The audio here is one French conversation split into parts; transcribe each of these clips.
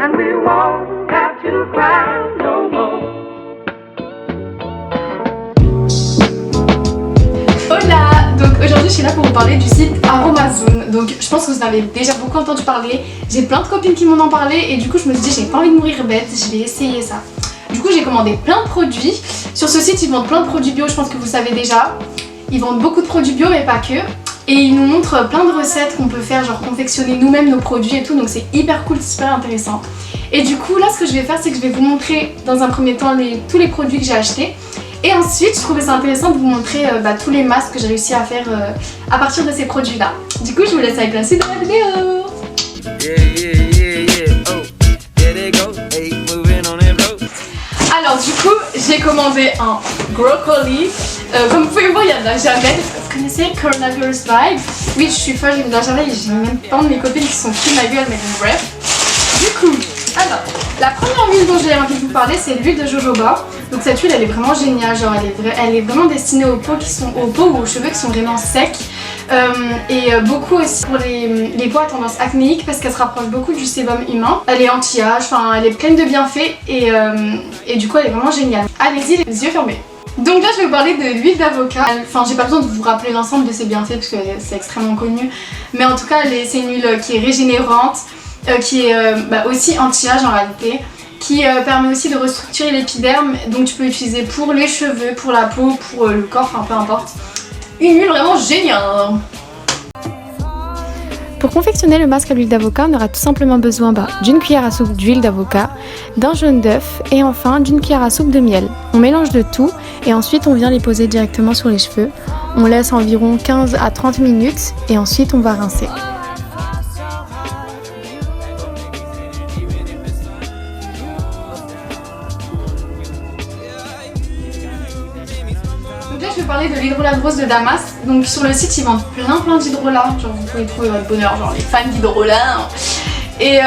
and we won't have to cry no more. Hola! Donc aujourd'hui je suis là pour vous parler du site Aromazone. Donc je pense que vous en avez déjà beaucoup entendu parler. J'ai plein de copines qui m'en ont parlé et du coup je me suis dit j'ai pas envie de mourir bête, je vais essayer ça. Du coup j'ai commandé plein de produits. Sur ce site ils vendent plein de produits bio, je pense que vous savez déjà. Ils vendent beaucoup de produits bio mais pas que. Et ils nous montrent plein de recettes qu'on peut faire, genre confectionner nous-mêmes nos produits et tout, donc c'est hyper cool, c'est super intéressant. Et du coup là ce que je vais faire c'est que je vais vous montrer dans un premier temps tous les produits que j'ai achetés. Et ensuite je trouvais ça intéressant de vous montrer tous les masques que j'ai réussi à faire à partir de ces produits là. Du coup je vous laisse avec la suite de la vidéo. Alors du coup j'ai commandé un broccoli. Comme vous pouvez voir il y a de la javel. Vous connaissez Coronavirus Vibe? Oui je suis folle, j'ai de la javel et j'ai même plein de mes copines qui sont fous de ma gueule mais bon bref. Du coup, alors la première huile dont j'ai envie de vous parler c'est l'huile de jojoba. Donc cette huile elle est vraiment géniale, genre elle est vraiment destinée aux peaux ou aux cheveux qui sont vraiment secs. Et beaucoup aussi pour les peaux à tendance acnéique parce qu'elle se rapproche beaucoup du sébum humain. Elle est anti-âge, enfin elle est pleine de bienfaits et du coup elle est vraiment géniale. Allez-y les yeux fermés. Donc là je vais vous parler de l'huile d'avocat. Enfin j'ai pas besoin de vous rappeler l'ensemble de ses bienfaits parce que c'est extrêmement connu. Mais en tout cas c'est une huile qui est régénérante, qui est aussi anti-âge en réalité. Qui permet aussi de restructurer l'épiderme, donc tu peux l'utiliser pour les cheveux, pour la peau, pour le corps, enfin peu importe. Une huile vraiment géniale. Pour confectionner le masque à l'huile d'avocat, on aura tout simplement besoin d'une cuillère à soupe d'huile d'avocat, d'un jaune d'œuf et enfin d'une cuillère à soupe de miel. On mélange le tout et ensuite on vient les poser directement sur les cheveux. On laisse environ 15 à 30 minutes et ensuite on va rincer. Donc là je vais parler de l'hydrolat rose de Damas. Donc sur le site ils vendent plein d'hydrolats, genre vous pouvez trouver votre bonheur, genre les fans d'hydrolat. Et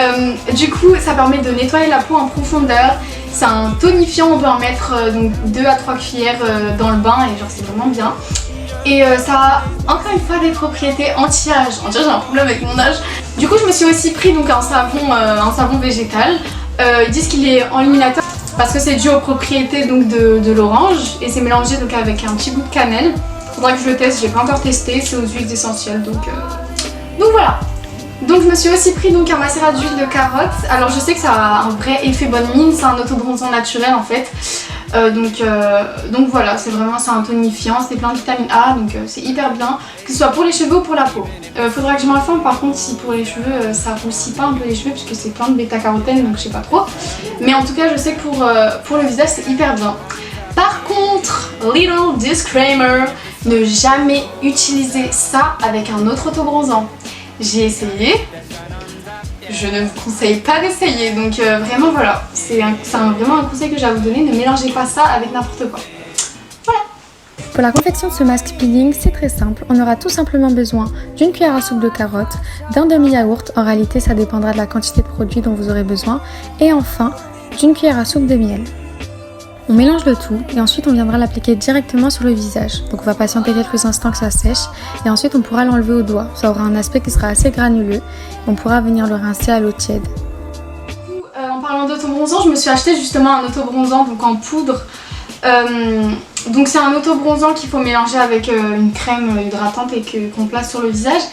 du coup ça permet de nettoyer la peau en profondeur. C'est un tonifiant, on peut en mettre donc 2 à 3 cuillères dans le bain et genre c'est vraiment bien. Et ça a encore une fois des propriétés anti-âge. On dirait j'ai un problème avec mon âge. Du coup je me suis aussi pris donc un savon végétal. Ils disent qu'il est enluminateur parce que c'est dû aux propriétés donc de l'orange et c'est mélangé donc avec un petit goût de cannelle. Faudra que je le teste, j'ai pas encore testé, c'est aux huiles essentielles donc voilà. Donc je me suis aussi pris donc un macérat d'huile de carotte. Alors je sais que ça a un vrai effet bonne mine, c'est un autobronzant naturel en fait. Donc voilà, c'est un tonifiant, c'est plein de vitamine A, donc c'est hyper bien, que ce soit pour les cheveux ou pour la peau. Faudra que je m'informe par contre si pour les cheveux ça roussit pas un peu les cheveux parce que c'est plein de bêta-carotène donc je sais pas trop. Mais en tout cas je sais que pour le visage c'est hyper bien. Par contre, little disclaimer, ne jamais utiliser ça avec un autre autobronzant. J'ai essayé. Je ne vous conseille pas d'essayer, donc vraiment voilà, c'est vraiment un conseil que j'ai à vous donner, ne mélangez pas ça avec n'importe quoi. Voilà. Pour la confection de ce masque peeling, c'est très simple, on aura tout simplement besoin d'une cuillère à soupe de carotte, d'un demi-yaourt, en réalité ça dépendra de la quantité de produit dont vous aurez besoin, et enfin d'une cuillère à soupe de miel. On mélange le tout et ensuite on viendra l'appliquer directement sur le visage. Donc on va patienter quelques instants que ça sèche et ensuite on pourra l'enlever au doigt. Ça aura un aspect qui sera assez granuleux. On pourra venir le rincer à l'eau tiède. En parlant d'autobronzant, je me suis acheté justement un autobronzant donc en poudre. Donc c'est un autobronzant qu'il faut mélanger avec une crème hydratante et qu'on place sur le visage.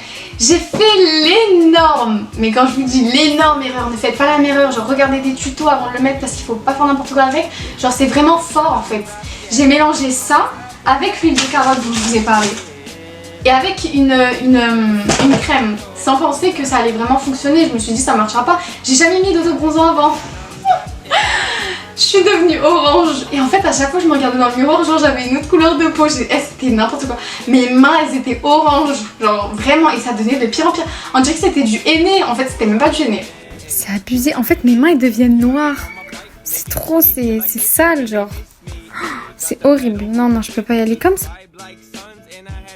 J'ai fait l'énorme, mais quand je vous dis l'énorme erreur, ne faites pas la même erreur, genre regardez des tutos avant de le mettre parce qu'il faut pas faire n'importe quoi avec. Genre c'est vraiment fort en fait. J'ai mélangé ça avec l'huile de carotte dont je vous ai parlé et avec une crème sans penser que ça allait vraiment fonctionner. Je me suis dit ça marchera pas. J'ai jamais mis d'autobronzant avant. Je suis devenue orange et en fait à chaque fois je me regardais dans le miroir, genre j'avais une autre couleur de peau, c'était n'importe quoi. Mes mains elles étaient oranges, genre vraiment, et ça devenait de pire en pire. On dirait que c'était du henné, en fait c'était même pas du henné. C'est abusé, en fait mes mains elles deviennent noires. C'est trop, c'est sale genre. C'est horrible, non je peux pas y aller comme ça.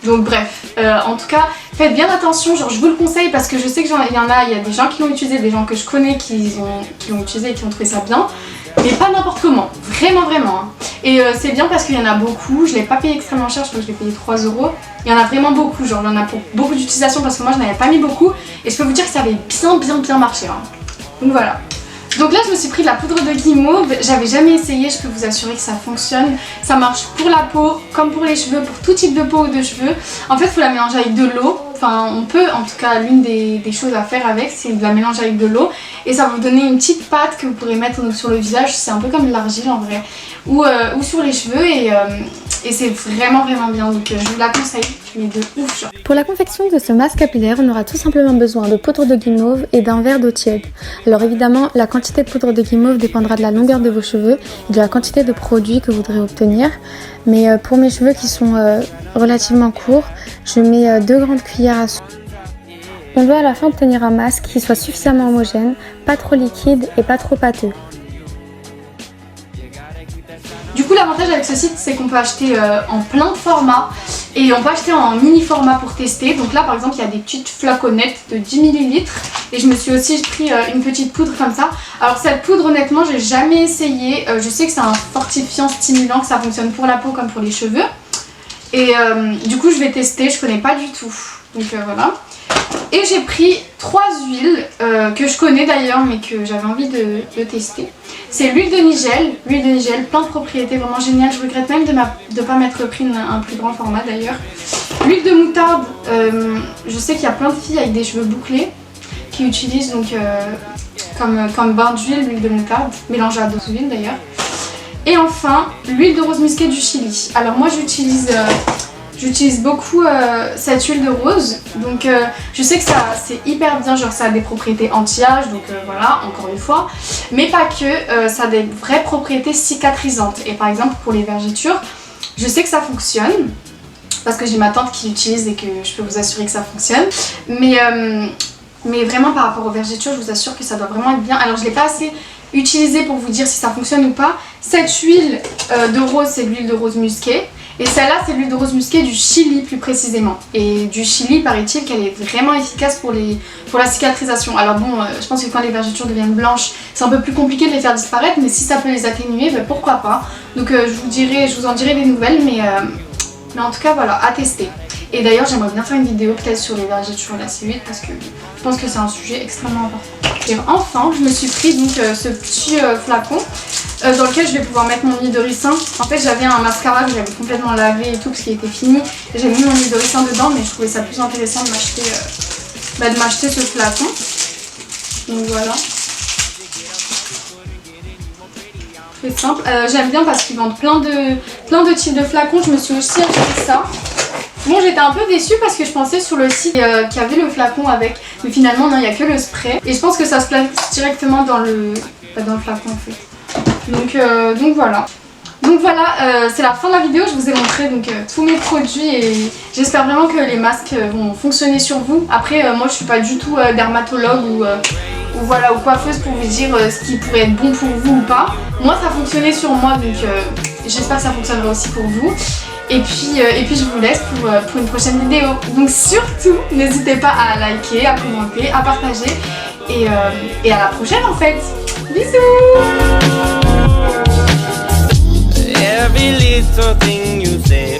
Donc bref, en tout cas faites bien attention, genre je vous le conseille parce que je sais qu'il y a des gens qui l'ont utilisé, des gens que je connais qui l'ont utilisé et qui ont trouvé ça bien. Mais pas n'importe comment, vraiment hein. Et c'est bien parce qu'il y en a beaucoup, je l'ai pas payé extrêmement cher, je crois que je l'ai payé 3 €. Il y en a vraiment beaucoup, genre il y en a pour beaucoup d'utilisation parce que moi je n'avais pas mis beaucoup. Et je peux vous dire que ça avait bien marché hein. Donc voilà. Donc là je me suis pris de la poudre de guimauve, j'avais jamais essayé, je peux vous assurer que ça fonctionne. Ça marche pour la peau comme pour les cheveux, pour tout type de peau ou de cheveux. En fait il faut la mélanger avec de l'eau, enfin on peut, en tout cas l'une des choses à faire avec c'est de la mélanger avec de l'eau. Et ça va vous donner une petite pâte que vous pourrez mettre donc, sur le visage, c'est un peu comme de l'argile en vrai. Ou sur les cheveux et c'est vraiment bien, donc je vous la conseille, mais de ouf genre. Pour la confection de ce masque capillaire, on aura tout simplement besoin de poudre de guimauve et d'un verre d'eau tiède. Alors évidemment, la quantité de poudre de guimauve dépendra de la longueur de vos cheveux et de la quantité de produits que vous voudrez obtenir. Mais pour mes cheveux qui sont relativement courts, je mets 2 grandes cuillères à soupe. On doit à la fin obtenir un masque qui soit suffisamment homogène, pas trop liquide et pas trop pâteux. Du coup l'avantage avec ce site c'est qu'on peut acheter en plein format et on peut acheter en mini format pour tester. Donc là par exemple il y a des petites flaconnettes de 10 ml et je me suis aussi pris une petite poudre comme ça. Alors cette poudre honnêtement j'ai jamais essayé, je sais que c'est un fortifiant stimulant, que ça fonctionne pour la peau comme pour les cheveux. Et du coup je vais tester, je connais pas du tout. Donc voilà. Et j'ai pris 3 huiles que je connais d'ailleurs mais que j'avais envie de tester. C'est l'huile de Nigel, plein de propriétés vraiment géniales. Je regrette même de ne pas m'être pris un plus grand format d'ailleurs. L'huile de moutarde, je sais qu'il y a plein de filles avec des cheveux bouclés qui utilisent donc comme bain d'huile l'huile de moutarde, mélangée à d'autres huiles d'ailleurs. Et enfin l'huile de rose musquée du Chili. Alors moi j'utilise beaucoup cette huile de rose, donc je sais que c'est hyper bien, genre ça a des propriétés anti-âge, donc voilà, encore une fois, mais pas que, ça a des vraies propriétés cicatrisantes. Et par exemple pour les vergetures, je sais que ça fonctionne, parce que j'ai ma tante qui l'utilise et que je peux vous assurer que ça fonctionne, mais vraiment par rapport aux vergetures, je vous assure que ça doit vraiment être bien. Alors je ne l'ai pas assez utilisé pour vous dire si ça fonctionne ou pas. Cette huile de rose, c'est l'huile de rose musquée. Et celle-là, c'est l'huile de rose musquée du Chili plus précisément. Et du Chili, paraît-il qu'elle est vraiment efficace pour la cicatrisation. Alors bon, je pense que quand les vergetures deviennent blanches, c'est un peu plus compliqué de les faire disparaître, mais si ça peut les atténuer, ben pourquoi pas. Donc je vous en dirai des nouvelles, mais en tout cas voilà, à tester. Et d'ailleurs, j'aimerais bien faire une vidéo peut-être sur les vergetures et la cellulite parce que je pense que c'est un sujet extrêmement important. Et enfin, je me suis pris donc ce petit flacon dans lequel je vais pouvoir mettre mon huile de ricin. En fait j'avais un mascara que j'avais complètement lavé et tout parce qu'il était fini. J'ai mis mon huile de ricin dedans mais je trouvais ça plus intéressant de m'acheter ce flacon. Donc voilà. Très simple. J'aime bien parce qu'ils vendent plein de types de flacons. Je me suis aussi acheté ça. Bon, j'étais un peu déçue parce que je pensais sur le site qu'il y avait le flacon avec, mais finalement non, il n'y a que le spray. Et je pense que ça se place directement dans le flacon en fait. Donc voilà. Donc voilà, c'est la fin de la vidéo. Je vous ai montré donc tous mes produits et j'espère vraiment que les masques vont fonctionner sur vous. Après, moi je suis pas du tout dermatologue ou voilà, ou coiffeuse pour vous dire ce qui pourrait être bon pour vous ou pas. Moi ça fonctionnait sur moi, donc j'espère que ça fonctionnera aussi pour vous. Et puis je vous laisse pour une prochaine vidéo. Donc surtout, n'hésitez pas à liker, à commenter, à partager et à la prochaine en fait. Bisous. Every little thing you say